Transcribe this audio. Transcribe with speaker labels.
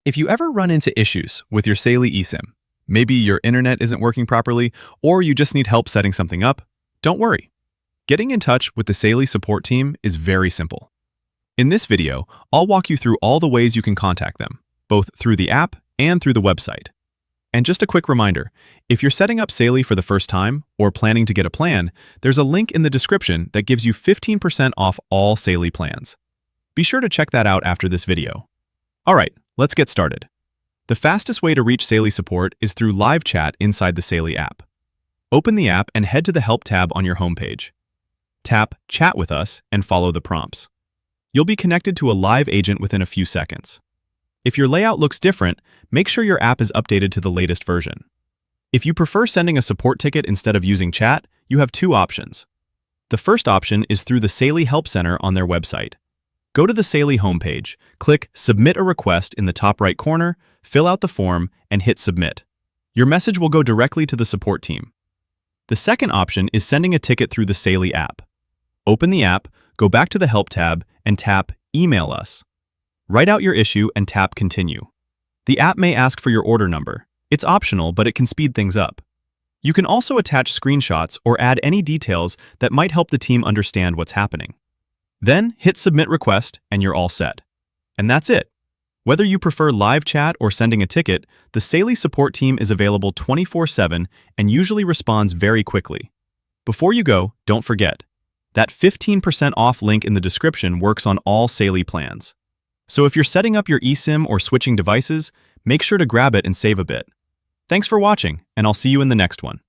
Speaker 1: If you ever run into issues with your Saily eSIM, maybe your internet isn't working properly, or you just need help setting something up, don't worry. Getting in touch with the Saily support team is very simple. In this video, I'll walk you through all the ways you can contact them, both through the app and through the website. And just a quick reminder, if you're setting up Saily for the first time or planning to get a plan, there's a link in the description that gives you 15% off all Saily plans. Be sure to check that out after this video. Alright, let's get started. The fastest way to reach Saily support is through live chat inside the Saily app. Open the app and head to the Help tab on your homepage. Tap Chat with Us and follow the prompts. You'll be connected to a live agent within a few seconds. If your layout looks different, make sure your app is updated to the latest version. If you prefer sending a support ticket instead of using chat, you have two options. The first option is through the Saily Help Center on their website. Go to the Saily homepage, click Submit a Request in the top right corner, fill out the form, and hit Submit. Your message will go directly to the support team. The second option is sending a ticket through the Saily app. Open the app, go back to the Help tab, and tap Email Us. Write out your issue and tap Continue. The app may ask for your order number. It's optional, but it can speed things up. You can also attach screenshots or add any details that might help the team understand what's happening. Then hit Submit Request and you're all set. And that's it. Whether you prefer live chat or sending a ticket, the Saily support team is available 24/7 and usually responds very quickly. Before you go, don't forget, that 15% off link in the description works on all Saily plans. So if you're setting up your eSIM or switching devices, make sure to grab it and save a bit. Thanks for watching, and I'll see you in the next one.